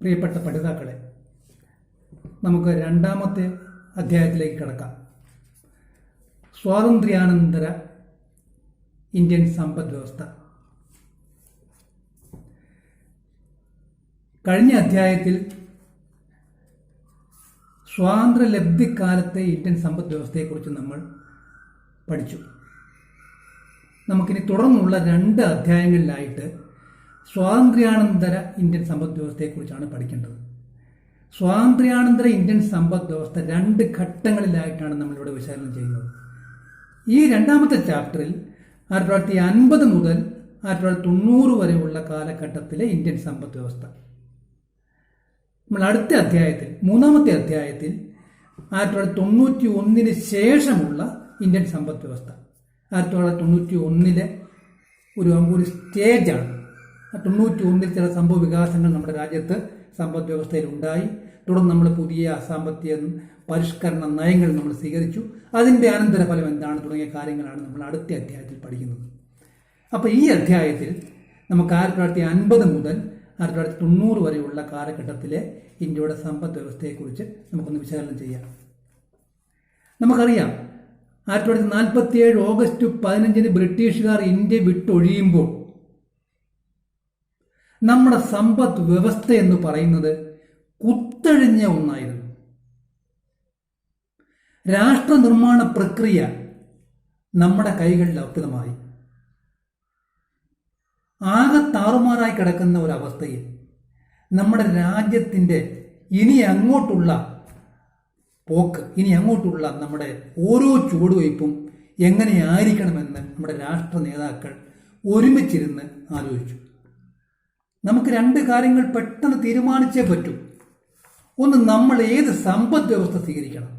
പ്രിയപ്പെട്ട പഠിതാക്കളെ, നമുക്ക് രണ്ടാമത്തെ അധ്യായത്തിലേക്ക് കടക്കാം. സ്വാതന്ത്ര്യാനന്തര ഇന്ത്യൻ സമ്പദ് വ്യവസ്ഥ. കഴിഞ്ഞ അധ്യായത്തിൽ സ്വാതന്ത്ര്യലബ്ധിക്കാലത്തെ ഇന്ത്യൻ സമ്പദ് വ്യവസ്ഥയെക്കുറിച്ച് നമ്മൾ പഠിച്ചു. നമുക്കിനി തുടർന്നുള്ള 2 അധ്യായങ്ങളിലായിട്ട് സ്വാതന്ത്ര്യാനന്തര ഇന്ത്യൻ സമ്പദ് വ്യവസ്ഥയെക്കുറിച്ചാണ് പഠിക്കേണ്ടത്. സ്വാതന്ത്ര്യാനന്തര ഇന്ത്യൻ സമ്പദ് വ്യവസ്ഥ 2 ഘട്ടങ്ങളിലായിട്ടാണ് നമ്മളിവിടെ വിശകലനം ചെയ്യുന്നത്. ഈ രണ്ടാമത്തെ ചാപ്റ്ററിൽ 1950 മുതൽ 1990 വരെയുള്ള കാലഘട്ടത്തിലെ ഇന്ത്യൻ സമ്പദ് വ്യവസ്ഥ. നമ്മൾ അടുത്ത അധ്യായത്തിൽ, മൂന്നാമത്തെ അധ്യായത്തിൽ 1991 ശേഷമുള്ള ഇന്ത്യൻ സമ്പദ് വ്യവസ്ഥ. 1991 ഒരു സ്റ്റേജാണ്. 91 ചില സംഭവ വികാസങ്ങൾ നമ്മുടെ രാജ്യത്ത് സമ്പദ് വ്യവസ്ഥയിൽ ഉണ്ടായി. തുടർന്ന് നമ്മൾ പുതിയ സാമ്പത്തിക പരിഷ്കരണ നയങ്ങൾ നമ്മൾ സ്വീകരിച്ചു. അതിൻ്റെ അനന്തരഫലം എന്താണ് തുടങ്ങിയ കാര്യങ്ങളാണ് നമ്മൾ അടുത്ത അധ്യായത്തിൽ പഠിക്കുന്നത്. അപ്പോൾ ഈ അധ്യായത്തിൽ നമുക്ക് 1950 മുതൽ 1990 വരെയുള്ള കാലഘട്ടത്തിലെ ഇന്ത്യയുടെ സമ്പദ് വ്യവസ്ഥയെക്കുറിച്ച് നമുക്കൊന്ന് വിശകലനം ചെയ്യാം. നമുക്കറിയാം, 1947 ഓഗസ്റ്റ് 15 ബ്രിട്ടീഷുകാർ ഇന്ത്യ വിട്ടൊഴിയുമ്പോൾ നമ്മുടെ സമ്പദ് വ്യവസ്ഥ എന്ന് പറയുന്നത് കുത്തഴിഞ്ഞ ഒന്നായിരുന്നു. രാഷ്ട്ര നിർമ്മാണ പ്രക്രിയ നമ്മുടെ കൈകളിൽ അർപ്പിതമായി. ആകെ താറുമാറായി കിടക്കുന്ന ഒരവസ്ഥയിൽ നമ്മുടെ രാജ്യത്തിൻ്റെ ഇനി അങ്ങോട്ടുള്ള പോക്ക്, ഇനി അങ്ങോട്ടുള്ള നമ്മുടെ ഓരോ ചുവടുവയ്പും എങ്ങനെയായിരിക്കണമെന്ന് നമ്മുടെ രാഷ്ട്ര നേതാക്കൾ ഒരുമിച്ചിരുന്ന് ആലോചിച്ചു. നമുക്ക് 2 കാര്യങ്ങൾ പെട്ടെന്ന് തീരുമാനിച്ചേ പറ്റൂ. ഒന്ന്, നമ്മൾ ഏത് സമ്പദ് വ്യവസ്ഥ സ്വീകരിക്കണം.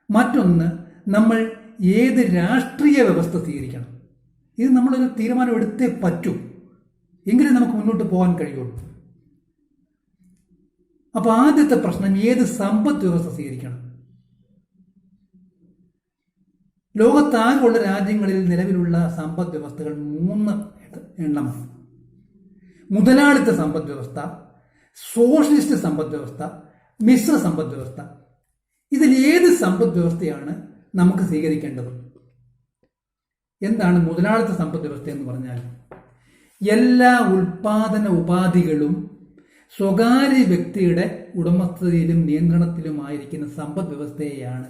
മറ്റൊന്ന്, നമ്മൾ ഏത് രാഷ്ട്രീയ വ്യവസ്ഥ സ്വീകരിക്കണം. ഇത് നമ്മളൊരു തീരുമാനം എടുത്തേ പറ്റൂ, എങ്കിലേ നമുക്ക് മുന്നോട്ട് പോകാൻ കഴിയുള്ളൂ. അപ്പോൾ ആദ്യത്തെ പ്രശ്നം, ഏത് സമ്പദ് വ്യവസ്ഥ സ്വീകരിക്കണം. ലോകത്താകെയുള്ള രാജ്യങ്ങളിൽ നിലവിലുള്ള സമ്പദ് വ്യവസ്ഥകൾ 3 എണ്ണമാണ്. മുതലാളിത്ത സമ്പദ് വ്യവസ്ഥ, സോഷ്യലിസ്റ്റ് സമ്പദ് വ്യവസ്ഥ, മിശ്ര സമ്പദ് വ്യവസ്ഥ. ഇതിൽ ഏത് സമ്പദ് വ്യവസ്ഥയാണ് നമുക്ക് സ്വീകരിക്കേണ്ടത്? എന്താണ് മുതലാളിത്ത സമ്പദ് വ്യവസ്ഥ എന്ന് പറഞ്ഞാൽ? എല്ലാ ഉൽപാദന ഉപാധികളും സ്വകാര്യ വ്യക്തിയുടെ ഉടമസ്ഥതയിലും നിയന്ത്രണത്തിലുമായിരിക്കുന്ന സമ്പദ് വ്യവസ്ഥയെയാണ്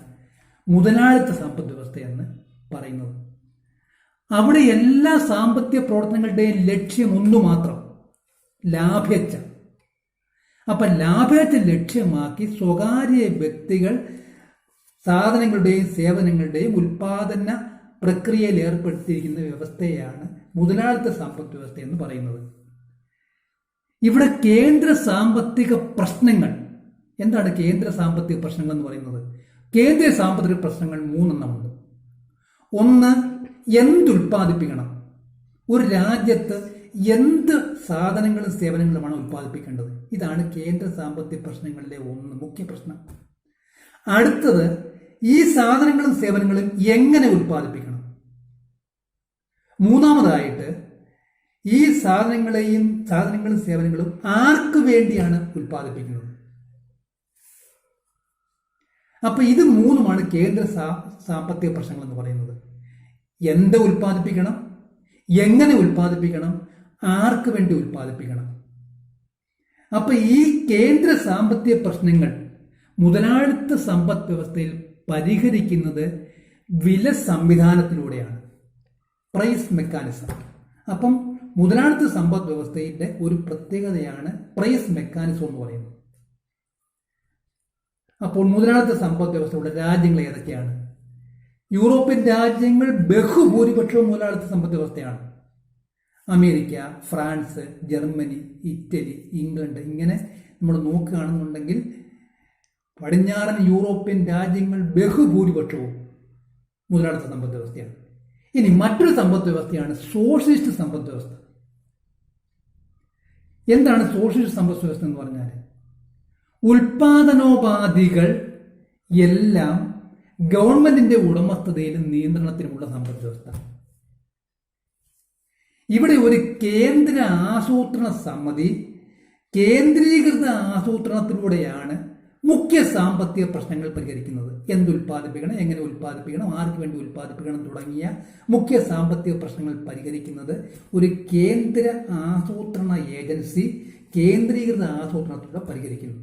മുതലാളിത്ത സമ്പദ് വ്യവസ്ഥ എന്ന് പറയുന്നത്. അവിടെ എല്ലാ സാമ്പത്തിക പ്രവർത്തനങ്ങളുടെയും ലക്ഷ്യം ഒന്നു മാത്രം, ലാഭേച്ഛ. അപ്പം ലാഭേച്ഛ ലക്ഷ്യമാക്കി സ്വകാര്യ വ്യക്തികൾ സാധനങ്ങളുടെയും സേവനങ്ങളുടെയും ഉൽപാദന പ്രക്രിയയിൽ ഏർപ്പെടുത്തിയിരിക്കുന്ന വ്യവസ്ഥയാണ് മുതലാളിത്ത സമ്പദ് വ്യവസ്ഥ എന്ന് പറയുന്നത്. ഇവിടെ കേന്ദ്ര സാമ്പത്തിക പ്രശ്നങ്ങൾ എന്താണ്? കേന്ദ്ര സാമ്പത്തിക പ്രശ്നങ്ങൾ എന്ന് പറയുന്നത്, കേന്ദ്ര സാമ്പത്തിക പ്രശ്നങ്ങൾ 3 എണ്ണമുണ്ട്. ഒന്ന്, എന്തുൽപ്പാദിപ്പിക്കണം? ഒരു രാജ്യത്ത് എന്ത് സാധനങ്ങളും സേവനങ്ങളുമാണ് ഉൽപ്പാദിപ്പിക്കേണ്ടത്? ഇതാണ് കേന്ദ്ര സാമ്പത്തിക പ്രശ്നങ്ങളിലെ മുഖ്യ പ്രശ്നം. അടുത്തത്, ഈ സാധനങ്ങളും സേവനങ്ങളും എങ്ങനെ ഉൽപ്പാദിപ്പിക്കണം? മൂന്നാമതായിട്ട്, ഈ സാധനങ്ങളും സേവനങ്ങളും ആർക്ക് വേണ്ടിയാണ് ഉൽപ്പാദിപ്പിക്കുന്നത്? അപ്പൊ ഇത് 3മാണ് കേന്ദ്ര സാമ്പത്തിക പ്രശ്നങ്ങൾ എന്ന് പറയുന്നത്. എന്ത് ഉൽപ്പാദിപ്പിക്കണം, എങ്ങനെ ഉൽപ്പാദിപ്പിക്കണം, ആർക്ക് വേണ്ടി ഉൽപ്പാദിപ്പിക്കണം. അപ്പൊ ഈ കേന്ദ്ര സാമ്പത്തിക പ്രശ്നങ്ങൾ മുതലാളിത്ത സമ്പദ് വ്യവസ്ഥയിൽ പരിഹരിക്കുന്നത് വില സംവിധാനത്തിലൂടെയാണ്, പ്രൈസ് മെക്കാനിസം. അപ്പം മുതലാളിത്ത സമ്പദ് വ്യവസ്ഥയുടെ ഒരു പ്രത്യേകതയാണ് പ്രൈസ് മെക്കാനിസം എന്ന് പറയുന്നത്. അപ്പോൾ മുതലാളിത്ത സമ്പദ് വ്യവസ്ഥയുള്ള രാജ്യങ്ങൾ ഏതൊക്കെയാണ്? യൂറോപ്യൻ രാജ്യങ്ങൾ ബഹുഭൂരിപക്ഷവും മുതലാളിത്ത സമ്പദ് വ്യവസ്ഥയാണ്. America, France, Germany, Italy, England, ഇങ്ങനെ നമ്മൾ നോക്കുകയാണെന്നുണ്ടെങ്കിൽ പടിഞ്ഞാറൻ യൂറോപ്യൻ രാജ്യങ്ങൾ ബഹുഭൂരിപക്ഷവും മുതലാളിത്ത സമ്പദ് വ്യവസ്ഥയാണ്. ഇനി മറ്റൊരു സമ്പദ് വ്യവസ്ഥയാണ് സോഷ്യലിസ്റ്റ് സമ്പദ് വ്യവസ്ഥ. എന്താണ് സോഷ്യലിസ്റ്റ് സമ്പദ് വ്യവസ്ഥ എന്ന് പറഞ്ഞാൽ? ഉൽപാദനോപാധികൾ എല്ലാം ഗവൺമെന്റിന്റെ ഉടമസ്ഥതയിലും നിയന്ത്രണത്തിലുമുള്ള സമ്പദ് വ്യവസ്ഥ. ഇവിടെ ഒരു കേന്ദ്ര ആസൂത്രണ സമിതി കേന്ദ്രീകൃത ആസൂത്രണത്തിലൂടെയാണ് മുഖ്യ സാമ്പത്തിക പ്രശ്നങ്ങൾ പരിഹരിക്കുന്നത്. എന്തുൽപ്പാദിപ്പിക്കണം, എങ്ങനെ ഉൽപ്പാദിപ്പിക്കണം, ആർക്ക് വേണ്ടി ഉൽപ്പാദിപ്പിക്കണം തുടങ്ങിയ മുഖ്യ സാമ്പത്തിക പ്രശ്നങ്ങൾ പരിഹരിക്കുന്നത് ഒരു കേന്ദ്ര ആസൂത്രണ ഏജൻസി കേന്ദ്രീകൃത ആസൂത്രണത്തിലൂടെ പരിഹരിക്കുന്നു.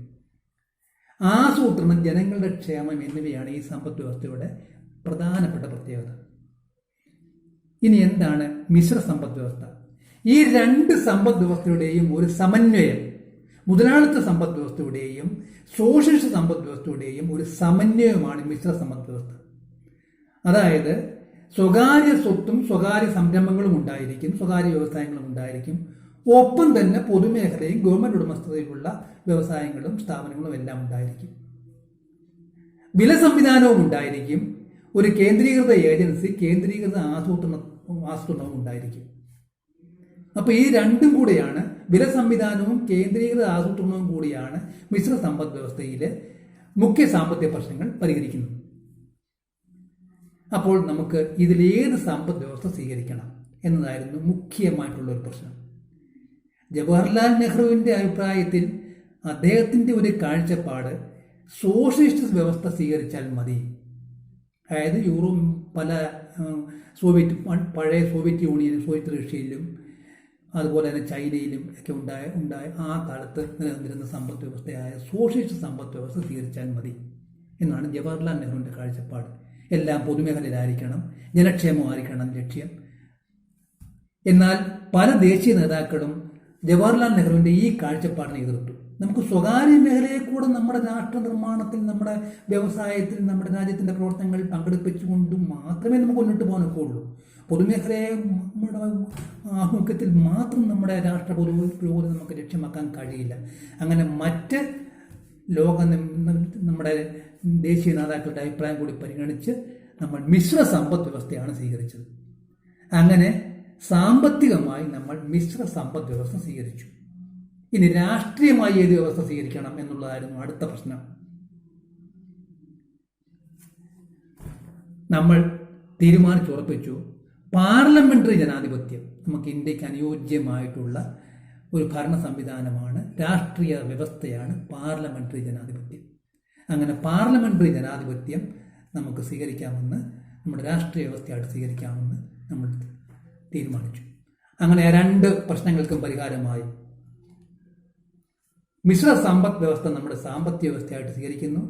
ആസൂത്രണം, ജനങ്ങളുടെ ക്ഷേമം എന്നിവയാണ് ഈ സമ്പദ് വ്യവസ്ഥയുടെ പ്രധാനപ്പെട്ട പ്രത്യേകത. ഇനി എന്താണ് മിശ്ര സമ്പദ് വ്യവസ്ഥ? ഈ രണ്ട് സമ്പദ് വ്യവസ്ഥയുടെയും ഒരു സമന്വയം, മുതലാളിത്ത സമ്പദ് വ്യവസ്ഥയുടെയും സോഷ്യലിസ്റ്റ് സമ്പദ് വ്യവസ്ഥയുടെയും ഒരു സമന്വയമാണ് മിശ്ര സമ്പദ് വ്യവസ്ഥ. അതായത് സ്വകാര്യ സ്വത്തും സ്വകാര്യ സംരംഭങ്ങളും ഉണ്ടായിരിക്കും, സ്വകാര്യ വ്യവസായങ്ങളും ഉണ്ടായിരിക്കും, ഒപ്പം തന്നെ പൊതുമേഖലയും ഗവൺമെന്റ് ഉടമസ്ഥതയിലുള്ള വ്യവസായങ്ങളും സ്ഥാപനങ്ങളും എല്ലാം ഉണ്ടായിരിക്കും. വില സംവിധാനവും ഉണ്ടായിരിക്കും, ഒരു കേന്ദ്രീകൃത ഏജൻസി കേന്ദ്രീകൃത ആസൂത്രണവും ഉണ്ടായിരിക്കും. അപ്പൊ ഈ രണ്ടും കൂടെയാണ്, വില സംവിധാനവും കേന്ദ്രീകൃത ആസൂത്രണവും കൂടിയാണ് മിശ്ര സമ്പദ് വ്യവസ്ഥയിലെ മുഖ്യ സാമ്പത്തിക പ്രശ്നങ്ങൾ പരിഹരിക്കുന്നത്. അപ്പോൾ നമുക്ക് ഇതിലേത് സമ്പദ് വ്യവസ്ഥ സ്വീകരിക്കണം എന്നതായിരുന്നു മുഖ്യമായിട്ടുള്ള ഒരു പ്രശ്നം. ജവഹർലാൽ നെഹ്റുവിന്റെ അഭിപ്രായത്തിൽ അദ്ദേഹത്തിന്റെ ഒരു കാഴ്ചപ്പാട് സോഷ്യലിസ്റ്റ് വ്യവസ്ഥ സ്വീകരിച്ചാൽ മതി. അതായത് പല പഴയ സോവിയറ്റ് യൂണിയനും സോവിയറ്റ് റഷ്യയിലും അതുപോലെ തന്നെ ചൈനയിലും ഒക്കെ ഉണ്ടായ ആ കാലത്ത് നിലനിന്നിരുന്ന സമ്പദ് വ്യവസ്ഥയായ സോഷ്യലിസ്റ്റ് സമ്പദ് വ്യവസ്ഥ സ്വീകരിച്ചാൽ മതി എന്നാണ് ജവഹർലാൽ നെഹ്റുവിൻ്റെ കാഴ്ചപ്പാട്. എല്ലാം പൊതുമേഖലയിലായിരിക്കണം, ജനക്ഷേമമായിരിക്കണം ലക്ഷ്യം. എന്നാൽ പല ദേശീയ നേതാക്കളും ജവഹർലാൽ നെഹ്റുവിൻ്റെ ഈ കാഴ്ചപ്പാടിനെ എതിർത്തു. നമുക്ക് സ്വകാര്യ മേഖലയെ കൂടെ നമ്മുടെ രാഷ്ട്ര നിർമ്മാണത്തിൽ, നമ്മുടെ വ്യവസായത്തിൽ, നമ്മുടെ രാജ്യത്തിൻ്റെ പ്രവർത്തനങ്ങളിൽ പങ്കെടുപ്പിച്ചുകൊണ്ട് മാത്രമേ നമുക്ക് മുന്നോട്ട് പോകാനൊക്കെ ഉള്ളൂ. പൊതുമേഖലയെ നമ്മുടെ ആഭിമുഖ്യത്തിൽ മാത്രം നമ്മുടെ രാഷ്ട്ര പുരോഗതി നമുക്ക് ലക്ഷ്യമാക്കാൻ കഴിയില്ല. അങ്ങനെ മറ്റ് നമ്മുടെ ദേശീയ നേതാക്കളുടെ അഭിപ്രായം കൂടി പരിഗണിച്ച് നമ്മൾ മിശ്ര സമ്പദ് വ്യവസ്ഥയാണ് സ്വീകരിച്ചത്. അങ്ങനെ സാമ്പത്തികമായി നമ്മൾ മിശ്ര സമ്പദ് വ്യവസ്ഥ സ്വീകരിച്ചു. ഇനി രാഷ്ട്രീയമായി ഏത് വ്യവസ്ഥ സ്വീകരിക്കണം എന്നുള്ളതായിരുന്നു അടുത്ത പ്രശ്നം. നമ്മൾ തീരുമാനിച്ചുറപ്പിച്ചു പാർലമെന്ററി ജനാധിപത്യം നമുക്ക് ഇന്ത്യക്ക് അനുയോജ്യമായിട്ടുള്ള ഒരു ഭരണ സംവിധാനമാണ്, രാഷ്ട്രീയ വ്യവസ്ഥയാണ് പാർലമെന്ററി ജനാധിപത്യം. അങ്ങനെ പാർലമെന്ററി ജനാധിപത്യം നമുക്ക് സ്വീകരിക്കാമെന്ന്, നമ്മുടെ രാഷ്ട്രീയ വ്യവസ്ഥയായിട്ട് സ്വീകരിക്കാമെന്ന് നമ്മൾ തീരുമാനിച്ചു. അങ്ങനെ രണ്ട് പ്രശ്നങ്ങൾക്കും പരിഹാരമായി. മിശ്ര സമ്പദ് വ്യവസ്ഥ നമ്മുടെ സാമ്പത്തിക വ്യവസ്ഥയായിട്ട് സ്വീകരിക്കുന്നു,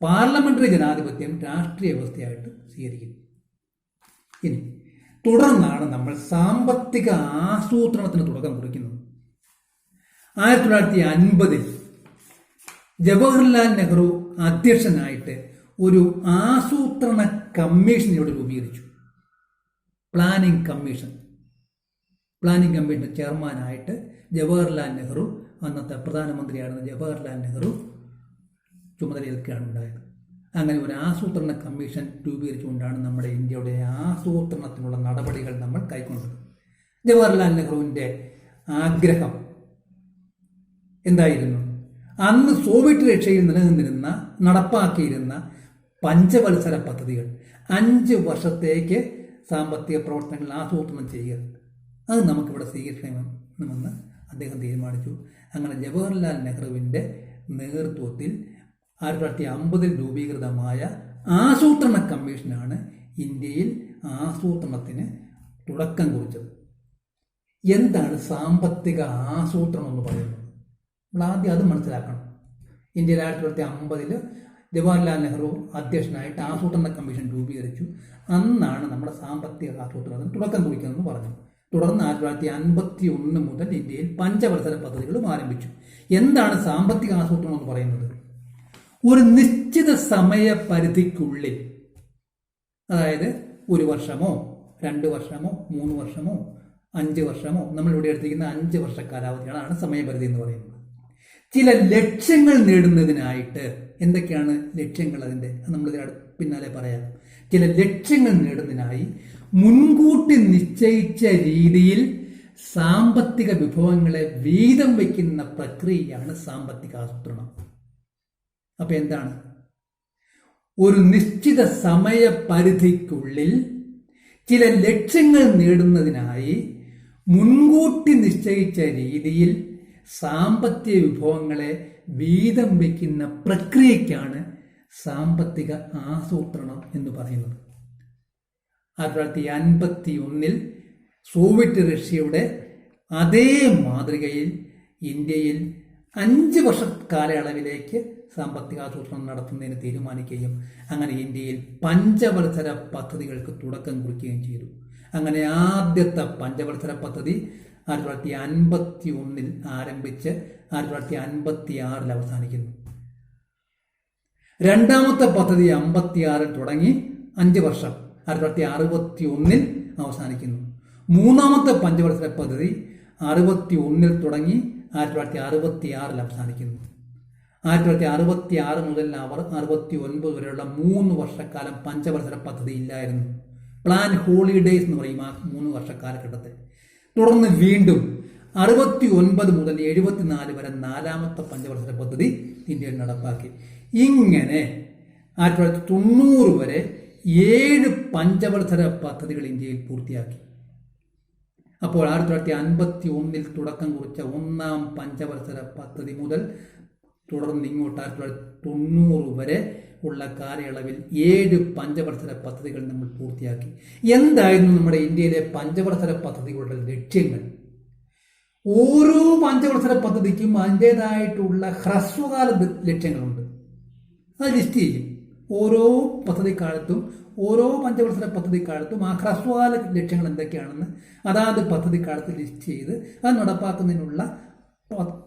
പാർലമെന്ററി ജനാധിപത്യം രാഷ്ട്രീയ വ്യവസ്ഥയായിട്ട് സ്വീകരിക്കുന്നു. ഇനി തുടർന്നാണ് നമ്മൾ സാമ്പത്തിക ആസൂത്രണത്തിന് തുടക്കം കുറിക്കുന്നത്. 1950 ജവഹർലാൽ നെഹ്റു അധ്യക്ഷനായിട്ട് ഒരു ആസൂത്രണ കമ്മീഷൻ ഇവിടെ രൂപീകരിച്ചു. പ്ലാനിംഗ് കമ്മീഷൻ ചെയർമാനായിട്ട് ജവഹർലാൽ നെഹ്റു, അന്നത്തെ പ്രധാനമന്ത്രിയായിരുന്ന ജവഹർലാൽ നെഹ്റു ചുമതലയേൽക്കുകയാണ് ഉണ്ടായത്. അങ്ങനെ ഒരു ആസൂത്രണ കമ്മീഷൻ രൂപീകരിച്ചുകൊണ്ടാണ് നമ്മുടെ ഇന്ത്യയുടെ ആസൂത്രണത്തിനുള്ള നടപടികൾ നമ്മൾ കൈക്കൊണ്ടത്. ജവഹർലാൽ നെഹ്റുവിൻ്റെ ആഗ്രഹം എന്തായിരുന്നു? അന്ന് സോവിയറ്റ് റഷ്യയിൽ നിലനിന്നിരുന്ന, നടപ്പാക്കിയിരുന്ന പഞ്ചവത്സര പദ്ധതികൾ 5 വർഷത്തേക്ക് സാമ്പത്തിക പ്രവർത്തനങ്ങൾ ആസൂത്രണം ചെയ്യുക, അത് നമുക്കിവിടെ സ്വീകരിക്കണമെന്ന് അദ്ദേഹം തീരുമാനിച്ചു. അങ്ങനെ ജവഹർലാൽ നെഹ്റുവിൻ്റെ നേതൃത്വത്തിൽ 1950 രൂപീകൃതമായ ആസൂത്രണ കമ്മീഷനാണ് ഇന്ത്യയിൽ ആസൂത്രണത്തിന് തുടക്കം കുറിച്ചത്. എന്താണ് സാമ്പത്തിക ആസൂത്രണം എന്ന് പറയുന്നത്? നമ്മൾ ആദ്യം അത് മനസ്സിലാക്കണം. ഇന്ത്യയിൽ 1950 ജവഹർലാൽ നെഹ്റു അധ്യക്ഷനായിട്ട് ആസൂത്രണ കമ്മീഷൻ രൂപീകരിച്ചു. അന്നാണ് നമ്മുടെ സാമ്പത്തിക ആസൂത്രണത്തിന് തുടക്കം കുറിക്കുന്നതെന്ന് പറഞ്ഞു. തുടർന്ന് 1951 മുതൽ ഇന്ത്യയിൽ പഞ്ചവത്സര പദ്ധതികളും ആരംഭിച്ചു. എന്താണ് സാമ്പത്തിക ആസൂത്രണം എന്ന് പറയുന്നത്? ഒരു നിശ്ചിത സമയപരിധിക്കുള്ളിൽ, അതായത് 1 വർഷമോ 2 വർഷമോ 3 വർഷമോ 5 വർഷമോ, നമ്മളിവിടെ എടുത്തിരിക്കുന്ന 5 വർഷ കാലാവധിയാണ് സമയപരിധി എന്ന് പറയുന്നത്. ചില ലക്ഷ്യങ്ങൾ നേടുന്നതിനായിട്ട്, എന്തൊക്കെയാണ് ലക്ഷ്യങ്ങൾ? അതിൻ്റെ നമ്മളിതിന് പിന്നാലെ പറയാം. ചില ലക്ഷ്യങ്ങൾ നേടുന്നതിനായി മുൻകൂട്ടി നിശ്ചയിച്ച രീതിയിൽ സാമ്പത്തിക വിഭവങ്ങളെ വീതം വയ്ക്കുന്ന പ്രക്രിയയാണ് സാമ്പത്തിക ആസൂത്രണം. അപ്പൊ എന്താണ്? ഒരു നിശ്ചിത സമയപരിധിക്കുള്ളിൽ ചില ലക്ഷ്യങ്ങൾ നേടുന്നതിനായി മുൻകൂട്ടി നിശ്ചയിച്ച രീതിയിൽ സാമ്പത്തിക വിഭവങ്ങളെ വീതം വയ്ക്കുന്ന പ്രക്രിയയ്ക്കാണ് സാമ്പത്തിക ആസൂത്രണം എന്ന് പറയുന്നത്. 1951 സോവിയറ്റ് റഷ്യയുടെ അതേ മാതൃകയിൽ ഇന്ത്യയിൽ 5 വർഷ കാലയളവിലേക്ക് സാമ്പത്തികാസൂത്രണം നടത്തുന്നതിന് തീരുമാനിക്കുകയും അങ്ങനെ ഇന്ത്യയിൽ പഞ്ചവത്സര പദ്ധതികൾക്ക് തുടക്കം കുറിക്കുകയും ചെയ്തു. അങ്ങനെ ആദ്യത്തെ പഞ്ചവത്സര പദ്ധതി 1951 ആരംഭിച്ച് 1956 അവസാനിക്കുന്നു. രണ്ടാമത്തെ പദ്ധതി 1956 തുടങ്ങി 5 വർഷം 1961 അവസാനിക്കുന്നു. മൂന്നാമത്തെ പഞ്ചവത്സര പദ്ധതി 1961 തുടങ്ങി 1966 അവസാനിക്കുന്നു. 1966 മുതൽ 69 വരെയുള്ള 3 വർഷക്കാലം പഞ്ചവത്സര പദ്ധതി ഇല്ലായിരുന്നു. പ്ലാൻ ഹോളിഡേയ്സ് എന്ന് പറയും ആ 3 വർഷ കാലഘട്ടത്തെ. തുടർന്ന് വീണ്ടും 69 മുതൽ 74 വരെ 4ാമത്തെ പഞ്ചവത്സര പദ്ധതി ഇന്ത്യയിൽ നടപ്പാക്കി. ഇങ്ങനെ 1990 വരെ 7 പഞ്ചവത്സര പദ്ധതികൾ ഇന്ത്യയിൽ പൂർത്തിയാക്കി. അപ്പോൾ 1951 തുടക്കം കുറിച്ച 1ാം പഞ്ചവത്സര പദ്ധതി മുതൽ തുടർന്ന് ഇങ്ങോട്ട് 1990 വരെ ഉള്ള കാലയളവിൽ 7 പഞ്ചവത്സര പദ്ധതികൾ നമ്മൾ പൂർത്തിയാക്കി. എന്തായിരുന്നു നമ്മുടെ ഇന്ത്യയിലെ പഞ്ചവത്സര പദ്ധതികളുടെ ലക്ഷ്യങ്ങൾ? ഓരോ പഞ്ചവത്സര പദ്ധതിക്കും അതിൻ്റെതായിട്ടുള്ള ഹ്രസ്വകാല ലക്ഷ്യങ്ങളുണ്ട്. അത് ലിസ്റ്റ് ചെയ്യും. ഓരോ പദ്ധതിക്കാലത്തും ഓരോ പഞ്ചവത്സര പദ്ധതിക്കാലത്തും ആ ഹ്രസ്വകാല ലക്ഷ്യങ്ങൾ എന്തൊക്കെയാണെന്ന് അതാത് പദ്ധതിക്കാലത്ത് ലിസ്റ്റ് ചെയ്ത് അത് നടപ്പാക്കുന്നതിനുള്ള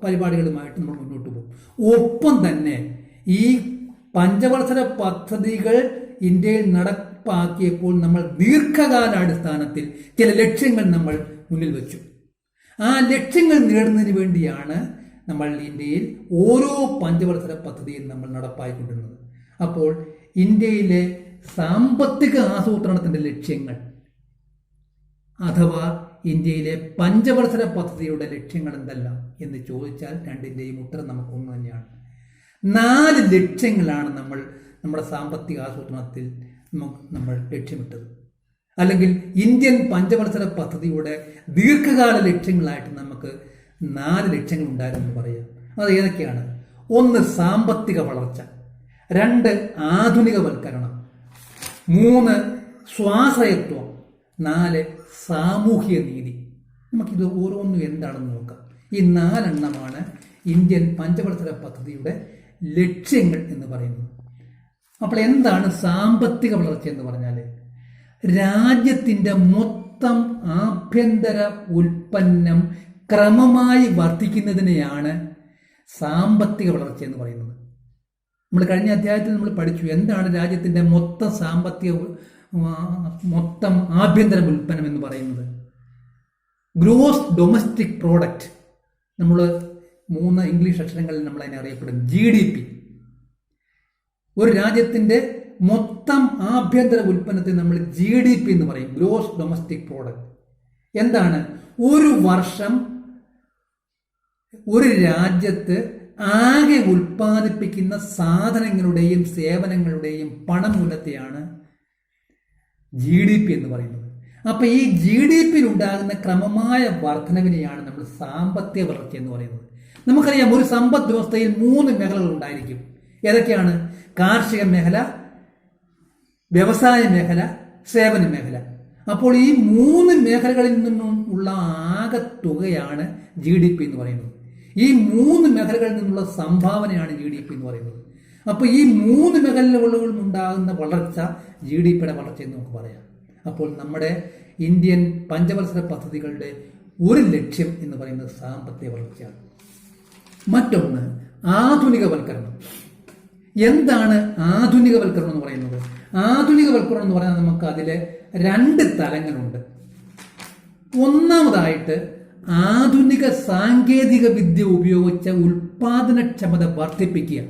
പരിപാടികളുമായിട്ട് നമ്മൾ മുന്നോട്ട് പോകും. ഒപ്പം തന്നെ ഈ പഞ്ചവത്സര പദ്ധതികൾ ഇന്ത്യയിൽ നടപ്പാക്കിയപ്പോൾ നമ്മൾ ദീർഘകാലാടിസ്ഥാനത്തിൽ ചില ലക്ഷ്യങ്ങൾ നമ്മൾ മുന്നിൽ വെച്ചു. ആ ലക്ഷ്യങ്ങൾ നേടുന്നതിന് വേണ്ടിയാണ് നമ്മൾ ഇന്ത്യയിൽ ഓരോ പഞ്ചവത്സര പദ്ധതിയും നമ്മൾ നടപ്പായിക്കൊണ്ടിരുന്നത്. അപ്പോൾ ഇന്ത്യയിലെ സാമ്പത്തിക ആസൂത്രണത്തിന്റെ ലക്ഷ്യങ്ങൾ അഥവാ ഇന്ത്യയിലെ പഞ്ചവത്സര പദ്ധതിയുടെ ലക്ഷ്യങ്ങൾ എന്തെല്ലാം എന്ന് ചോദിച്ചാൽ രണ്ടിൻ്റെയും ഉത്തരം നമുക്കൊന്നു തന്നെയാണ്. 4 ലക്ഷ്യങ്ങളാണ് നമ്മുടെ സാമ്പത്തിക ആസൂത്രണത്തിൽ നമ്മൾ ലക്ഷ്യമിട്ടത്. അല്ലെങ്കിൽ ഇന്ത്യൻ പഞ്ചവത്സര പദ്ധതിയുടെ ദീർഘകാല ലക്ഷ്യങ്ങളായിട്ട് നമുക്ക് 4 ലക്ഷ്യങ്ങൾ ഉണ്ടായിരുന്നു പറയാം. അത് ഏതൊക്കെയാണ്? 1 സാമ്പത്തിക വളർച്ച, 2 ആധുനികവൽക്കരണം, 3 സ്വാശ്രയത്വം, 4 സാമൂഹ്യ നീതി. നമുക്കിത് ഓരോന്നും എന്താണെന്ന് നോക്കാം. ഈ 4 എണ്ണമാണ് ഇന്ത്യൻ പഞ്ചവത്സര പദ്ധതിയുടെ ലക്ഷ്യങ്ങൾ എന്ന് പറയുന്നത്. അപ്പോൾ എന്താണ് സാമ്പത്തിക വളർച്ച എന്ന് പറഞ്ഞാൽ? രാജ്യത്തിൻ്റെ മൊത്തം ആഭ്യന്തര ഉൽപ്പന്നം ക്രമമായി വർദ്ധിക്കുന്നതിനെയാണ് സാമ്പത്തിക വളർച്ച എന്ന് പറയുന്നത്. നമ്മൾ കഴിഞ്ഞ അധ്യായത്തിൽ നമ്മൾ പഠിച്ചു എന്താണ് രാജ്യത്തിൻ്റെ മൊത്തം ആഭ്യന്തര ഉൽപ്പന്നം എന്ന് പറയുന്നത്. ഗ്രോസ് ഡൊമസ്റ്റിക് പ്രോഡക്റ്റ്, നമ്മൾ 3 ഇംഗ്ലീഷ് അക്ഷരങ്ങളിൽ നമ്മൾ അതിനെ അറിയപ്പെടും. GDP. ഒരു രാജ്യത്തിൻ്റെ മൊത്തം ആഭ്യന്തര ഉൽപ്പന്നത്തെ നമ്മൾ GDP എന്ന് പറയും, ഗ്രോസ് ഡൊമസ്റ്റിക് പ്രോഡക്റ്റ്. എന്താണ്? ഒരു വർഷം ഒരു രാജ്യത്ത് ആകെ ഉൽപ്പാദിപ്പിക്കുന്ന സാധനങ്ങളുടെയും സേവനങ്ങളുടെയും പണമൂല്യത്തെയാണ് GDP എന്ന് പറയുന്നത്. അപ്പൊ ഈ GDP ഉണ്ടാകുന്ന ക്രമമായ വർധനവിനെയാണ് നമ്മൾ സാമ്പത്തിക വളർച്ച എന്ന് പറയുന്നത്. നമുക്കറിയാം ഒരു സമ്പദ് വ്യവസ്ഥയിൽ 3 മേഖലകൾ ഉണ്ടായിരിക്കും. ഏതൊക്കെയാണ്? കാർഷിക മേഖല, വ്യവസായ മേഖല, സേവന മേഖല. അപ്പോൾ ഈ 3 മേഖലകളിൽ നിന്നും ഉള്ള ആകെ തുകയാണ് GDP എന്ന് പറയുന്നത്. ഈ 3 മേഖലകളിൽ നിന്നുള്ള സംഭാവനയാണ് GDP എന്ന് പറയുന്നത്. അപ്പോൾ ഈ 3 മേഖലകളിലും ഉണ്ടാകുന്ന വളർച്ച GDPയുടെ വളർച്ച എന്ന് നമുക്ക് പറയാം. അപ്പോൾ നമ്മുടെ ഇന്ത്യൻ പഞ്ചവത്സര പദ്ധതികളുടെ ഒരു ലക്ഷ്യം എന്ന് പറയുന്നത് സാമ്പത്തിക വളർച്ചയാണ്. മറ്റൊന്ന് ആധുനികവൽക്കരണം. എന്താണ് ആധുനികവൽക്കരണം എന്ന് പറയുന്നത്? ആധുനികവൽക്കരണം എന്ന് പറഞ്ഞാൽ നമുക്ക് അതിൽ 2 തലങ്ങളുണ്ട്. ഒന്നാമതായിട്ട് ആധുനിക സാങ്കേതിക വിദ്യ ഉപയോഗിച്ച ഉൽപാദനക്ഷമത വർദ്ധിപ്പിക്കുക.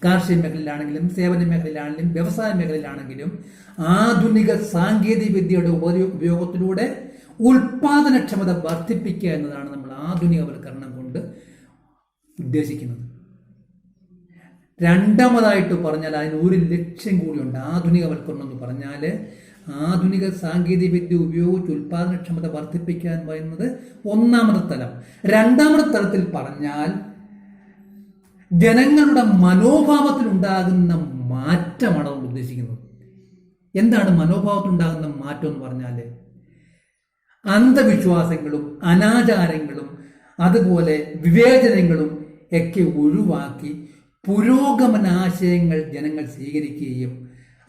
കാർഷിക മേഖലയിലാണെങ്കിലും സേവന മേഖലയിലാണെങ്കിലും വ്യവസായ മേഖലയിലാണെങ്കിലും ആധുനിക സാങ്കേതിക വിദ്യയുടെ ഉപയോഗത്തിലൂടെ ഉൽപാദനക്ഷമത വർദ്ധിപ്പിക്കുക എന്നതാണ് നമ്മൾ ആധുനികവൽക്കരണം കൊണ്ട് ഉദ്ദേശിക്കുന്നത്. രണ്ടാമതായിട്ട് പറഞ്ഞാൽ അതിന് ഒരു ലക്ഷ്യം കൂടിയുണ്ട്. ആധുനികവൽക്കരണം എന്ന് പറഞ്ഞാൽ ആധുനിക സാങ്കേതിക വിദ്യ ഉപയോഗിച്ച് ഉൽപാദനക്ഷമത വർദ്ധിപ്പിക്കാൻ പറയുന്നത് ഒന്നാമത്തെ തലം. രണ്ടാമത്തെ തലത്തിൽ പറഞ്ഞാൽ ജനങ്ങളുടെ മനോഭാവത്തിൽ ഉണ്ടാകുന്ന മാറ്റമാണ് നമ്മൾ ഉദ്ദേശിക്കുന്നത്. എന്താണ് മനോഭാവത്തിൽ ഉണ്ടാകുന്ന മാറ്റം എന്ന് പറഞ്ഞാൽ അന്ധവിശ്വാസങ്ങളും അനാചാരങ്ങളും അതുപോലെ വിവേചനങ്ങളും ഒക്കെ ഒഴിവാക്കി പുരോഗമനാശയങ്ങൾ ജനങ്ങൾ സ്വീകരിക്കുകയും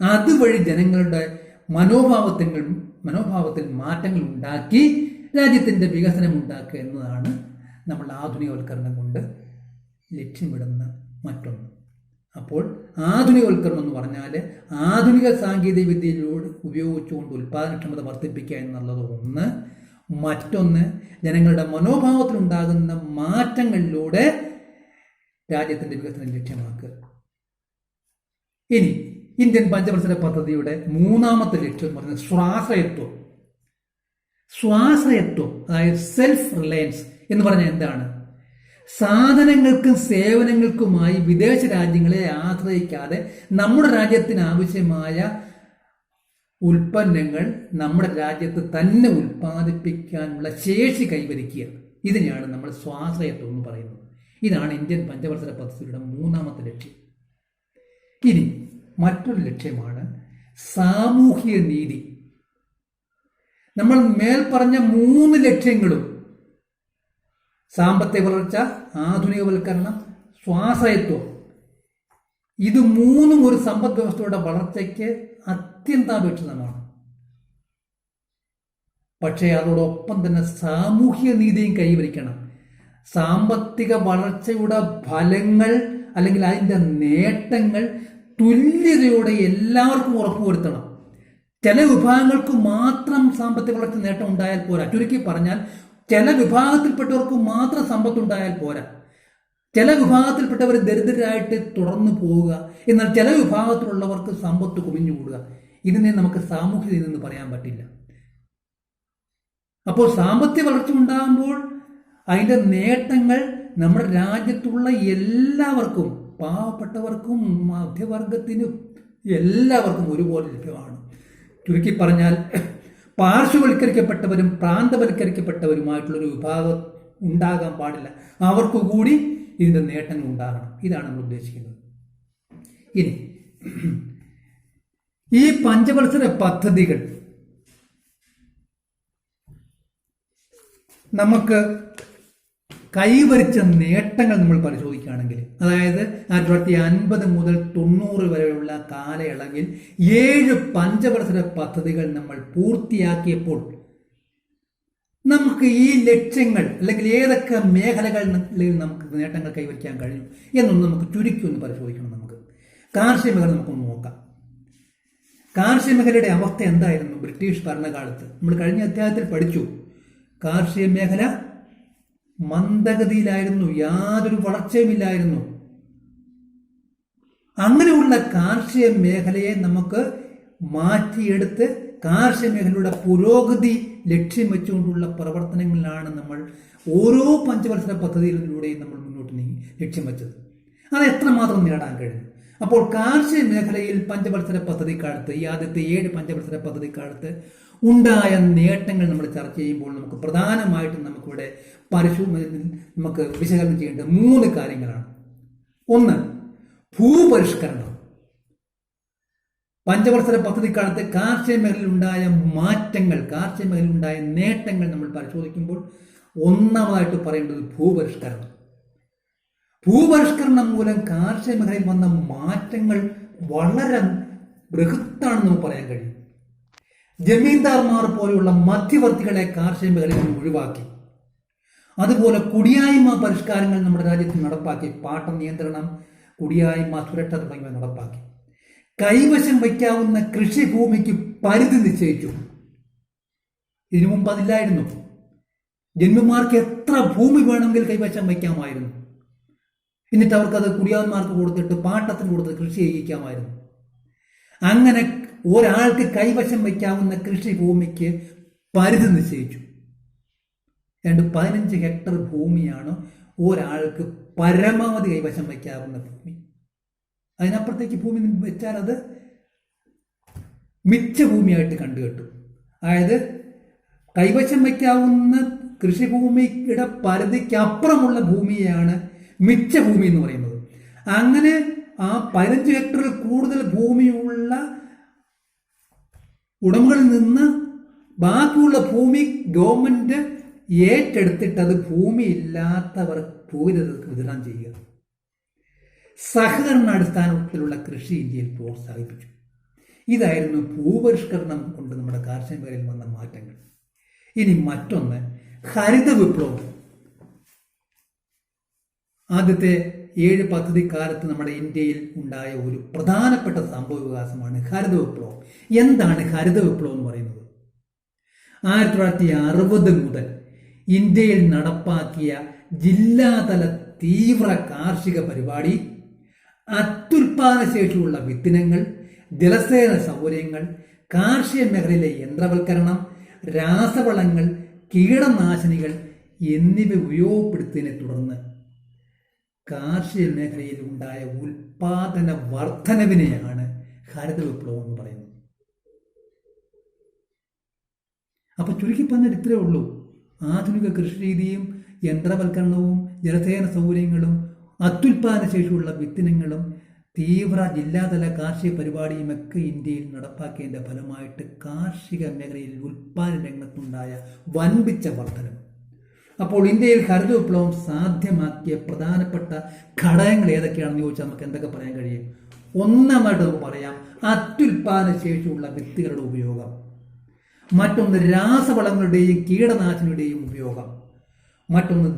അതുവഴി ജനങ്ങളുടെ മനോഭാവത്തിൽ മാറ്റങ്ങൾ ഉണ്ടാക്കി രാജ്യത്തിൻ്റെ വികസനം ഉണ്ടാക്കുക എന്നതാണ് നമ്മൾ ആധുനികവൽക്കരണം കൊണ്ട് ലക്ഷ്യമിടുന്ന മറ്റൊന്ന്. അപ്പോൾ ആധുനികവൽക്കരണം എന്ന് പറഞ്ഞാൽ ആധുനിക സാങ്കേതിക വിദ്യയിലൂടെ ഉപയോഗിച്ചുകൊണ്ട് ഉൽപാദനക്ഷമത വർദ്ധിപ്പിക്കുക എന്നുള്ളത് ഒന്ന്. മറ്റൊന്ന് ജനങ്ങളുടെ മനോഭാവത്തിലുണ്ടാകുന്ന മാറ്റങ്ങളിലൂടെ രാജ്യത്തിൻ്റെ വികസനം ലക്ഷ്യമാക്കുക. ഇനി ഇന്ത്യൻ പഞ്ചവത്സര പദ്ധതിയുടെ മൂന്നാമത്തെ ലക്ഷ്യം എന്ന് പറയുന്നത് സ്വാശ്രയത്വം, അതായത് സെൽഫ് റിലയൻസ് എന്ന് പറഞ്ഞാൽ എന്താണ്? സാധനങ്ങൾക്കും സേവനങ്ങൾക്കുമായി വിദേശ രാജ്യങ്ങളെ ആശ്രയിക്കാതെ നമ്മുടെ രാജ്യത്തിന് ആവശ്യമായ ഉൽപ്പന്നങ്ങൾ നമ്മുടെ രാജ്യത്ത് തന്നെ ഉൽപ്പാദിപ്പിക്കാനുള്ള ശേഷി കൈവരിക്കുക. ഇതിനെയാണ് നമ്മൾ സ്വാശ്രയത്വം എന്ന് പറയുന്നത്. ഇതാണ് ഇന്ത്യൻ പഞ്ചവത്സര പദ്ധതിയുടെ മൂന്നാമത്തെ ലക്ഷ്യം. ഇനി മറ്റൊരു ലക്ഷ്യമാണ് സാമൂഹിക നീതി. നമ്മൾ മേൽപ്പറഞ്ഞ 3 ലക്ഷ്യങ്ങളും സാമ്പത്തിക വളർച്ച, ആധുനികവൽക്കരണം, സ്വാശ്രയത്വം, ഇത് മൂന്നും ഒരു സമ്പദ് വ്യവസ്ഥയുടെ വളർച്ചയ്ക്ക് അത്യന്താപേക്ഷിതമാണ്. പക്ഷേ അതോടൊപ്പം തന്നെ സാമൂഹിക നീതിയും കൈവരിക്കണം. സാമ്പത്തിക വളർച്ചയുടെ ഫലങ്ങൾ അല്ലെങ്കിൽ അതിൻ്റെ നേട്ടങ്ങൾ തുല്യതയോടെ എല്ലാവർക്കും ഉറപ്പുവരുത്തണം. ചില വിഭാഗങ്ങൾക്ക് മാത്രം സാമ്പത്തിക വളർച്ച നേട്ടം ഉണ്ടായാൽ പോരാ. ചുരുക്കി പറഞ്ഞാൽ ചില വിഭാഗത്തിൽപ്പെട്ടവർക്ക് മാത്രം സമ്പത്തുണ്ടായാൽ പോരാ. ചില വിഭാഗത്തിൽപ്പെട്ടവർ ദരിദ്രരായിട്ട് തുടർന്നു പോവുക, എന്നാൽ ചില വിഭാഗത്തിലുള്ളവർക്ക് സമ്പത്ത് കുമിഞ്ഞുകൂടുക. ഇതിനെ നമുക്ക് സാമൂഹിക നീതി എന്ന് പറയാൻ പറ്റില്ല. അപ്പോൾ സാമ്പത്തിക വളർച്ച ഉണ്ടാകുമ്പോൾ അതിൻ്റെ നേട്ടങ്ങൾ നമ്മുടെ രാജ്യത്തുള്ള എല്ലാവർക്കും, പാവപ്പെട്ടവർക്കും മധ്യവർഗത്തിനും എല്ലാവർക്കും ഒരുപോലെ ലഭ്യമാണ്. ചുരുക്കി പറഞ്ഞാൽ പാർശ്വവൽക്കരിക്കപ്പെട്ടവരും പ്രാന്തവൽക്കരിക്കപ്പെട്ടവരുമായിട്ടുള്ളൊരു വിഭാഗം ഉണ്ടാകാൻ പാടില്ല. അവർക്ക് കൂടി ഇതിൻ്റെ നേട്ടങ്ങൾ ഉണ്ടാകണം. ഇതാണ് നമ്മൾ ഉദ്ദേശിക്കുന്നത്. ഇനി ഈ പഞ്ചവത്സര പദ്ധതികൾ നമുക്ക് കൈവരിച്ച നേട്ടങ്ങൾ നമ്മൾ പരിശോധിക്കുകയാണെങ്കിൽ, അതായത് 1950 മുതൽ 90 വരെയുള്ള കാലയളവിൽ 7 പഞ്ചവത്സര പദ്ധതികൾ നമ്മൾ പൂർത്തിയാക്കിയപ്പോൾ നമുക്ക് ഈ ലക്ഷ്യങ്ങൾ അല്ലെങ്കിൽ ഏതൊക്കെ മേഖലകളിൽ നമുക്ക് നേട്ടങ്ങൾ കൈവരിക്കാൻ കഴിയും എന്നൊന്ന് നമുക്ക് ചുരുക്കി ഒന്ന് പരിശോധിക്കണം. നമുക്ക് കാർഷിക മേഖല നമുക്കൊന്ന് നോക്കാം. കാർഷിക മേഖലയുടെ അവസ്ഥ എന്തായിരുന്നു ബ്രിട്ടീഷ് ഭരണകാലത്ത്? നമ്മൾ കഴിഞ്ഞ അധ്യായത്തിൽ പഠിച്ചു. കാർഷിക മേഖല മന്ദഗതിയിലായിരുന്നു, യാതൊരു വളർച്ചയുമില്ലായിരുന്നു. അങ്ങനെയുള്ള കാർഷിക മേഖലയെ നമുക്ക് മാറ്റിയെടുത്ത് കാർഷിക മേഖലയുടെ പുരോഗതി ലക്ഷ്യം വെച്ചുകൊണ്ടുള്ള പ്രവർത്തനങ്ങളിലാണ് നമ്മൾ ഓരോ പഞ്ചവത്സര പദ്ധതിയിലൂടെയും നമ്മൾ മുന്നോട്ട് നീങ്ങി ലക്ഷ്യം വെച്ചത്. അത് എത്രമാത്രം നേടാൻ കഴിഞ്ഞു? അപ്പോൾ കാർഷിക മേഖലയിൽ പഞ്ചവത്സര പദ്ധതിക്കാലത്ത്, ഈ ആദ്യത്തെ 7 പഞ്ചവത്സര പദ്ധതിക്കാലത്ത് ഉണ്ടായ നേട്ടങ്ങൾ നമ്മൾ ചർച്ച ചെയ്യുമ്പോൾ നമുക്ക് പ്രധാനമായിട്ടും നമുക്കിവിടെ നമുക്ക് വിശകലനം ചെയ്യേണ്ട 3 കാര്യങ്ങളാണ്. ഒന്ന്, ഭൂപരിഷ്കരണം. പഞ്ചവത്സര പദ്ധതിക്കാലത്ത് കാർഷിക മേഖലയിലുണ്ടായ മാറ്റങ്ങൾ, കാർഷിക മേഖലയിലുണ്ടായ നേട്ടങ്ങൾ നമ്മൾ പരിശോധിക്കുമ്പോൾ ഒന്നാമതായിട്ട് പറയേണ്ടത് ഭൂപരിഷ്കരണം. ഭൂപരിഷ്കരണം മൂലം കാർഷിക മേഖലയിൽ വന്ന മാറ്റങ്ങൾ വളരെ ബൃഹത്താണെന്ന് നമുക്ക് പറയാൻ കഴിയും. ജമീന്ദാർമാർ പോലെയുള്ള മധ്യവർത്തികളെ കാർഷിക മേഖലയിൽ നിന്ന് ഒഴിവാക്കി. അതുപോലെ കുടിയായ്മ പരിഷ്കാരങ്ങൾ നമ്മുടെ രാജ്യത്ത് നടപ്പാക്കി. പാട്ട നിയന്ത്രണം, കുടിയായ്മ സുരക്ഷ തുടങ്ങിയവ നടപ്പാക്കി. കൈവശം വയ്ക്കാവുന്ന കൃഷിഭൂമിക്ക് പരിധി നിശ്ചയിച്ചു. ഇതിനു മുമ്പ് അതില്ലായിരുന്നു. ജന്മിമാർക്ക് എത്ര ഭൂമി വേണമെങ്കിൽ കൈവശം വയ്ക്കാമായിരുന്നു. എന്നിട്ട് അവർക്കത് കുടിയാന്മാർക്ക് കൊടുത്തിട്ട് പാട്ടത്തിന് കൊടുത്തിട്ട് കൃഷി ചെയ്യിക്കാമായിരുന്നു. അങ്ങനെ ഒരാൾക്ക് കൈവശം വയ്ക്കാവുന്ന കൃഷിഭൂമിക്ക് പരിധി നിശ്ചയിച്ചു. 15 ഹെക്ടർ ഭൂമിയാണ് ഒരാൾക്ക് പരമാവധി കൈവശം വയ്ക്കാവുന്ന ഭൂമി. അതിനപ്പുറത്തേക്ക് ഭൂമി വെച്ചാൽ അത് മിച്ചഭൂമിയായിട്ട് കണ്ടുകെട്ടു. അതായത് കൈവശം വയ്ക്കാവുന്ന കൃഷിഭൂമിയുടെ പരിധിക്കപ്പുറമുള്ള ഭൂമിയാണ് മിച്ചഭൂമി എന്ന് പറയുന്നത്. അങ്ങനെ ആ 15 ഹെക്ടറിൽ കൂടുതൽ ഭൂമിയുള്ള ഉടമകളിൽ നിന്ന് ബാക്കിയുള്ള ഭൂമി ഗവൺമെന്റ് ഏറ്റെടുത്തിട്ട് അത് ഭൂമി ഇല്ലാത്തവർ ഭൂരഹിതർക്ക് വിതരണം ചെയ്യുക. സഹകരണ അടിസ്ഥാനത്തിലുള്ള കൃഷി ഇന്ത്യയിൽ പ്രോത്സാഹിപ്പിച്ചു. ഇതായിരുന്നു ഭൂപരിഷ്കരണം കൊണ്ട് നമ്മുടെ കാർഷിക മേഖലയിൽ വന്ന മാറ്റങ്ങൾ. ഇനി മറ്റൊന്ന് ഹരിത വിപ്ലവം. ആദ്യത്തെ 7 പദ്ധതി കാലത്ത് നമ്മുടെ ഇന്ത്യയിൽ ഉണ്ടായ ഒരു പ്രധാനപ്പെട്ട സംഭവ വികാസമാണ് ഹരിത വിപ്ലവം. എന്താണ് ഹരിത വിപ്ലവം എന്ന് പറയുന്നത്? 1960 മുതൽ ഇന്ത്യയിൽ നടപ്പാക്കിയ ജില്ലാതല തീവ്ര കാർഷിക പരിപാടി അത്യുൽപാദനശേഷിയുള്ള വിത്തിനങ്ങൾ, ജലസേചന സൗകര്യങ്ങൾ, കാർഷിക മേഖലയിലെ യന്ത്രവൽക്കരണം, രാസവളങ്ങൾ, കീടനാശിനികൾ എന്നിവ ഉപയോഗപ്പെടുത്തിയതിനെ തുടർന്ന് കാർഷിക മേഖലയിൽ ഉണ്ടായ ഉൽപാദന വർധനവിനെയാണ് ഹരിത വിപ്ലവം എന്ന് പറയുന്നത്. അപ്പൊ ചുരുക്കി പറഞ്ഞാൽ ഇത്രയേ ഉള്ളൂ. ആധുനിക കൃഷി രീതിയും യന്ത്രവൽക്കരണവും ജലസേചന സൗകര്യങ്ങളും അത്യുൽപാദനശേഷിയുള്ള വിത്തിനങ്ങളും തീവ്ര ജില്ലാതല കാർഷിക പരിപാടിയുമൊക്കെ ഇന്ത്യയിൽ നടപ്പാക്കിയതിൻ്റെ ഫലമായിട്ട് കാർഷിക മേഖലയിൽ ഉൽപ്പാദന രംഗത്തുണ്ടായ വൻപിച്ച വർധനം. അപ്പോൾ ഇന്ത്യയിൽ ഹരിത വിപ്ലവം സാധ്യമാക്കിയ പ്രധാനപ്പെട്ട ഘടകങ്ങൾ ഏതൊക്കെയാണെന്ന് ചോദിച്ചാൽ നമുക്ക് എന്തൊക്കെ പറയാൻ കഴിയും? ഒന്നാമതായിട്ട് നമുക്ക് പറയാം അത്യുൽപാദന ശേഷിയുള്ള വിത്തുകളുടെ ഉപയോഗം. മറ്റൊന്ന് രാസവളങ്ങളുടെയും കീടനാശിനിയുടെയും ഉപയോഗം. മറ്റൊന്ന്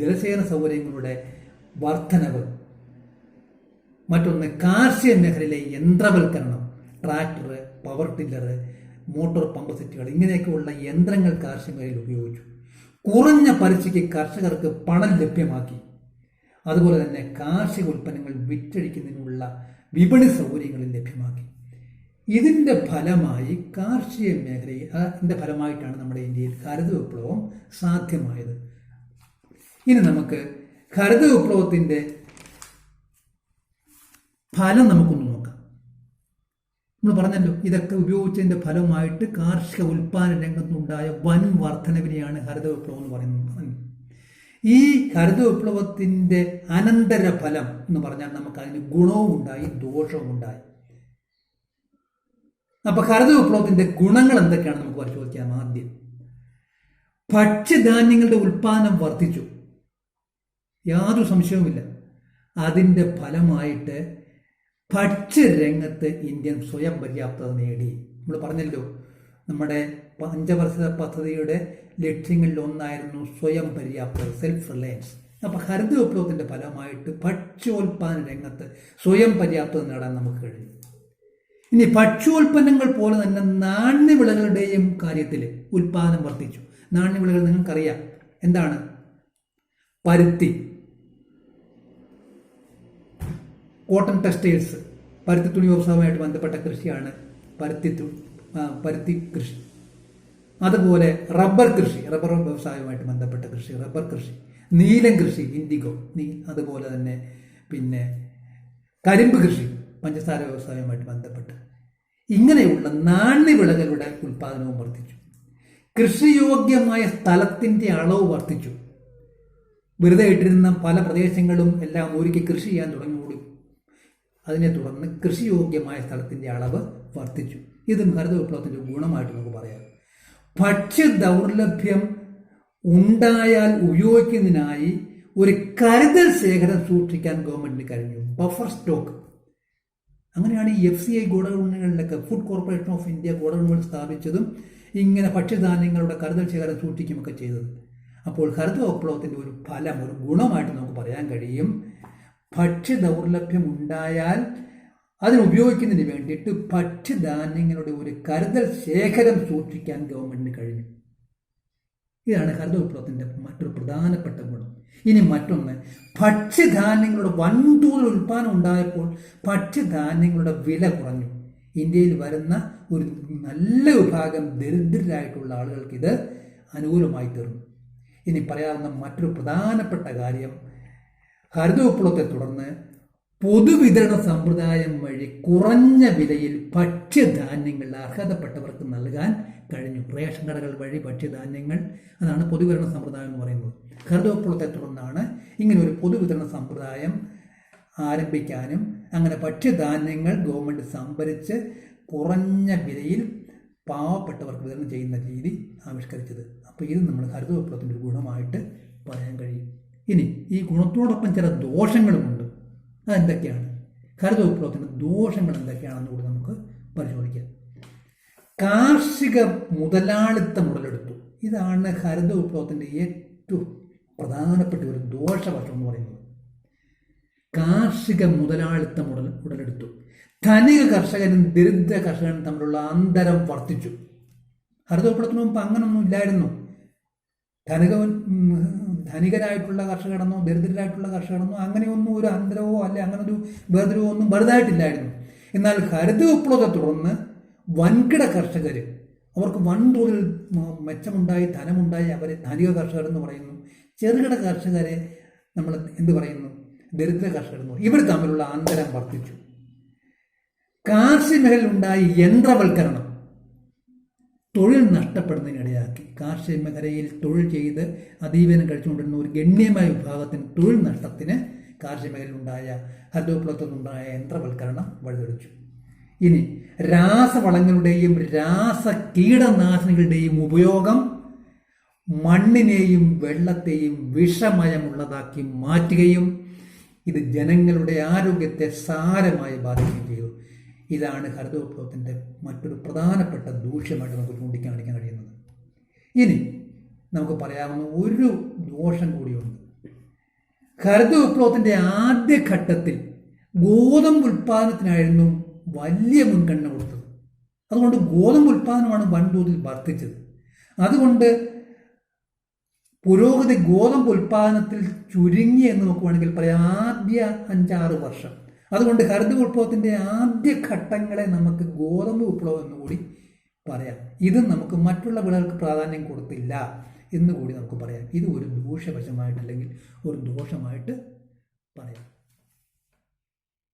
ജലസേചന സൗകര്യങ്ങളുടെ വർധനവ്. മറ്റൊന്ന് കാർഷിക മേഖലയിലെ യന്ത്രവൽക്കരണം. Tractor, power tiller, motor pump സെറ്റുകൾ, ഇങ്ങനെയൊക്കെയുള്ള യന്ത്രങ്ങൾ കാർഷിക മേഖലയിൽ ഉപയോഗിച്ചു. കുറഞ്ഞ പലിശയ്ക്ക് കർഷകർക്ക് പണം ലഭ്യമാക്കി. അതുപോലെ തന്നെ കാർഷിക ഉൽപ്പന്നങ്ങൾ വിറ്റഴിക്കുന്നതിനുള്ള വിപണി സൗകര്യങ്ങളും ലഭ്യമാക്കി. ഇതിൻ്റെ ഫലമായി കാർഷിക മേഖലയിൽ അതിൻ്റെ ഫലമായിട്ടാണ് നമ്മുടെ ഇന്ത്യയിൽ ഹരിത വിപ്ലവം സാധ്യമായത്. ഇനി നമുക്ക് ഹരിത വിപ്ലവത്തിൻ്റെ ഫലം നമുക്കൊന്ന് നോക്കാം. നമ്മൾ പറഞ്ഞല്ലോ, ഇതൊക്കെ ഉപയോഗിച്ചതിൻ്റെ ഫലമായിട്ട് കാർഷിക ഉൽപ്പാദന രംഗത്തുണ്ടായ വൻ വർധനവിനെയാണ് ഹരിത വിപ്ലവം എന്ന് പറയുന്നത്. ഈ ഹരിത വിപ്ലവത്തിൻ്റെ അനന്തരഫലം എന്ന് പറഞ്ഞാൽ നമുക്ക് അതിന് ഗുണവും ഉണ്ടായി, ദോഷവും ഉണ്ടായി. അപ്പൊ ഹരിത വിപ്ലവത്തിന്റെ ഗുണങ്ങൾ എന്തൊക്കെയാണ് നമുക്ക് പരിശോധിക്കാം. ആദ്യം, ഭക്ഷ്യധാന്യങ്ങളുടെ ഉൽപ്പാദനം വർദ്ധിച്ചു, യാതൊരു സംശയവുമില്ല. അതിൻ്റെ ഫലമായിട്ട് ഭക്ഷ്യരംഗത്ത് ഇന്ത്യ സ്വയം പര്യാപ്തത നേടി. നമ്മൾ പറഞ്ഞല്ലോ, നമ്മുടെ പഞ്ചവർഷ പദ്ധതിയുടെ ലക്ഷ്യങ്ങളിൽ ഒന്നായിരുന്നു സ്വയം പര്യാപ്തത, സെൽഫ് റിലയൻസ്. അപ്പൊ ഹരിത വിപ്ലവത്തിന്റെ ഫലമായിട്ട് ഭക്ഷ്യോൽപാദന രംഗത്ത് സ്വയം പര്യാപ്തത നേടാൻ നമുക്ക് കഴിഞ്ഞു. ഇനി ഭക്ഷ്യോൽപ്പന്നങ്ങൾ പോലെ തന്നെ നാണ്യവിളകളുടെയും കാര്യത്തിൽ ഉൽപാദനം വർദ്ധിച്ചു. നാണ്യവിളകൾ നിങ്ങൾക്കറിയാം എന്താണ്? പരുത്തി, കോട്ടൺ ടെക്സ്റ്റൈൽസ്, പരുത്തി തുണി വ്യവസായവുമായിട്ട് ബന്ധപ്പെട്ട കൃഷിയാണ് പരുത്തി കൃഷി. അതുപോലെ റബ്ബർ കൃഷി, റബ്ബർ വ്യവസായവുമായിട്ട് ബന്ധപ്പെട്ട കൃഷി, റബ്ബർ കൃഷി, നീലം കൃഷി, ഇൻഡിഗോ, അതുപോലെ തന്നെ പിന്നെ കരിമ്പ് കൃഷി, പഞ്ചസാര വ്യവസായവുമായിട്ട് ബന്ധപ്പെട്ട് ഇങ്ങനെയുള്ള നാണ്യവിളകളുടെ ഉൽപ്പാദനവും വർദ്ധിച്ചു. കൃഷിയോഗ്യമായ സ്ഥലത്തിൻ്റെ അളവ് വർദ്ധിച്ചു. വെറുതെ ഇട്ടിരുന്ന പല പ്രദേശങ്ങളും എല്ലാം ഒരുക്കി കൃഷി ചെയ്യാൻ തുടങ്ങിയോടും അതിനെ തുടർന്ന് കൃഷിയോഗ്യമായ സ്ഥലത്തിൻ്റെ അളവ് വർദ്ധിച്ചു. ഇതും ഹരിത വിപ്ലവത്തിൻ്റെ ഗുണമായിട്ട് നമുക്ക് പറയാം. ഭക്ഷ്യ ദൗർലഭ്യം ഉണ്ടായാൽ ഉപയോഗിക്കുന്നതിനായി ഒരു കരുതൽ ശേഖരം സൂക്ഷിക്കാൻ ഗവൺമെന്റിന് കഴിഞ്ഞു. Buffer stock. അങ്ങനെയാണ് ഈ FCI ഗോഡൌണുകളിലൊക്കെ, ഫുഡ് കോർപ്പറേഷൻ ഓഫ് ഇന്ത്യ ഗോഡൌണുകൾ സ്ഥാപിച്ചതും ഇങ്ങനെ ഭക്ഷ്യധാന്യങ്ങളുടെ കരുതൽ ശേഖരം സൂക്ഷിക്കുകയൊക്കെ ചെയ്തത്. അപ്പോൾ ഹരിത വിപ്ലവത്തിൻ്റെ ഒരു ഫലം, ഒരു ഗുണമായിട്ട് നമുക്ക് പറയാൻ കഴിയും, ഭക്ഷ്യ ദൗർലഭ്യം ഉണ്ടായാൽ അതിനുപയോഗിക്കുന്നതിന് വേണ്ടിയിട്ട് ഭക്ഷ്യധാന്യങ്ങളുടെ ഒരു കരുതൽ ശേഖരം സൂക്ഷിക്കാൻ ഗവൺമെന്റിന് കഴിഞ്ഞു. ഇതാണ് ഹരിത വിപ്ലവത്തിൻ്റെ മറ്റൊരു പ്രധാനപ്പെട്ട ഗുണം. ഇനി മറ്റൊന്ന്, ഭക്ഷ്യധാന്യങ്ങളുടെ വൻതോതിൽ ഉൽപ്പാദനം ഉണ്ടായപ്പോൾ ഭക്ഷ്യധാന്യങ്ങളുടെ വില കുറഞ്ഞു. ഇന്ത്യയിൽ വരുന്ന ഒരു നല്ല വിഭാഗം ദരിദ്രരായിട്ടുള്ള ആളുകൾക്ക് ഇത് അനുകൂലമായി തീർന്നു. ഇനി പറയാവുന്ന മറ്റൊരു പ്രധാനപ്പെട്ട കാര്യം, ഹരിത വിപ്ലവത്തെ തുടർന്ന് പൊതുവിതരണ സമ്പ്രദായം വഴി കുറഞ്ഞ വിലയിൽ ഭക്ഷ്യധാന്യങ്ങൾ അർഹതപ്പെട്ടവർക്ക് നൽകാൻ കഴിഞ്ഞു. റേഷൻ കടകൾ വഴി ഭക്ഷ്യധാന്യങ്ങൾ, അതാണ് പൊതുവിതരണ സമ്പ്രദായം എന്ന് പറയുന്നത്. ഹരിതവിപ്ലവത്തെ തുടർന്നാണ് ഇങ്ങനെ ഒരു പൊതുവിതരണ സമ്പ്രദായം ആരംഭിക്കാനും അങ്ങനെ ഭക്ഷ്യധാന്യങ്ങൾ ഗവൺമെൻറ് സംഭരിച്ച് കുറഞ്ഞ വിലയിൽ പാവപ്പെട്ടവർക്ക് വിതരണം ചെയ്യുന്ന രീതി ആവിഷ്കരിച്ചത്. അപ്പോൾ ഇത് നമ്മൾ ഹരിതവിപ്ലവത്തിൻ്റെ ഒരു ഗുണമായിട്ട് പറയാൻ കഴിയും. ഇനി ഈ ഗുണത്തോടൊപ്പം ചില ദോഷങ്ങളുമുണ്ട്. അതെന്തൊക്കെയാണ്? ഹരിതവിപ്ലവത്തിൻ്റെ ദോഷങ്ങൾ എന്തൊക്കെയാണെന്ന് കൂടി നമുക്ക് പരിശോധിക്കാം. കാർഷിക മുതലാളിത്തം ഉടലെടുത്തു. ഇതാണ് ഹരിതവിപ്ലവത്തിൻ്റെ ഏറ്റവും പ്രധാനപ്പെട്ട ഒരു ദോഷവശം എന്ന് പറയുന്നത്. കാർഷിക മുതലാളിത്തം ഉടലെടുത്തു. ധനിക കർഷകനും ദരിദ്ര കർഷകനും തമ്മിലുള്ള അന്തരം വർദ്ധിച്ചു. ഹരിതവിപ്ലവത്തിന് മുമ്പ് അങ്ങനൊന്നും ഇല്ലായിരുന്നു. ധനികരായിട്ടുള്ള കർഷകരെന്നോ ദരിദ്രരായിട്ടുള്ള കർഷകരെന്നോ അങ്ങനെയൊന്നും ഒരു അന്തരവോ അല്ലെ അങ്ങനെ ഒരു വേർതിരിവോ ഒന്നും വലുതായിട്ടില്ലായിരുന്നു. എന്നാൽ ഹരിതവിപ്ലവത്തെ തുടർന്ന് വൻകിട കർഷകർ, അവർക്ക് വൻതോതിൽ മെച്ചമുണ്ടായി, ധനമുണ്ടായി, അവരെ ധനിക കർഷകരെന്ന് പറയുന്നു. ചെറുകിട കർഷകരെ നമ്മൾ എന്ത് പറയുന്നു? ദരിദ്ര കർഷകരെന്ന് പറയും. ഇവർ തമ്മിലുള്ള അന്തരം വർദ്ധിച്ചു. കാർഷിക മേഖലയിലുണ്ടായ യന്ത്രവൽക്കരണം തൊഴിൽ നഷ്ടപ്പെടുന്നതിനിടയാക്കി. കാർഷിക മേഖലയിൽ തൊഴിൽ ചെയ്ത് അതീവനം കഴിച്ചുകൊണ്ടിരുന്ന ഒരു ഗണ്യമായ വിഭാഗത്തിന് തൊഴിൽ നഷ്ടത്തിന് കാർഷിക മേഖലയിലുണ്ടായ ഹരിതവിപ്ലവത്തിലുണ്ടായ യന്ത്രവൽക്കരണം വഴിതെളിച്ചു. ഇനി രാസവളങ്ങളുടെയും രാസ കീടനാശിനികളുടെയും ഉപയോഗം മണ്ണിനെയും വെള്ളത്തെയും വിഷമയമുള്ളതാക്കി മാറ്റുകയും ഇത് ജനങ്ങളുടെ ആരോഗ്യത്തെ സാരമായി ബാധിക്കുകയും ചെയ്തു. ഇതാണ് ഹരിതവിപ്ലവത്തിൻ്റെ മറ്റൊരു പ്രധാനപ്പെട്ട ദൂഷ്യമായിട്ട് നമുക്ക് ചൂണ്ടിക്കാണിക്കാൻ കഴിയുന്നത്. ഇനി നമുക്ക് പറയാവുന്ന ഒരു ദോഷം കൂടിയുണ്ട്. ഹരിതവിപ്ലവത്തിൻ്റെ ആദ്യഘട്ടത്തിൽ ഗോതമ്പ് ഉൽപ്പാദനത്തിനായിരുന്നു വലിയ മുൻഗണന കൊടുത്തത്. അതുകൊണ്ട് ഗോതമ്പ് ഉൽപ്പാദനമാണ് വൻതോതിൽ വർദ്ധിച്ചത്. അതുകൊണ്ട് പുരോഗതി ഗോതമ്പ് ഉൽപ്പാദനത്തിൽ ചുരുങ്ങി എന്ന് നോക്കുവാണെങ്കിൽ പറയാം ആദ്യ 5-6 വർഷം. അതുകൊണ്ട് ഹരിതവിപ്ലവത്തിൻ്റെ ആദ്യ ഘട്ടങ്ങളെ നമുക്ക് ഗോതമ്പ് വിപ്ലവം എന്നുകൂടി പറയാം. ഇത് നമുക്ക് മറ്റുള്ള വിളകൾക്ക് പ്രാധാന്യം കൊടുത്തില്ല എന്നുകൂടി നമുക്ക് പറയാം. ഇത് ഒരു ദൂഷ്യവശമായിട്ട് അല്ലെങ്കിൽ ഒരു ദോഷമായിട്ട് പറയാം.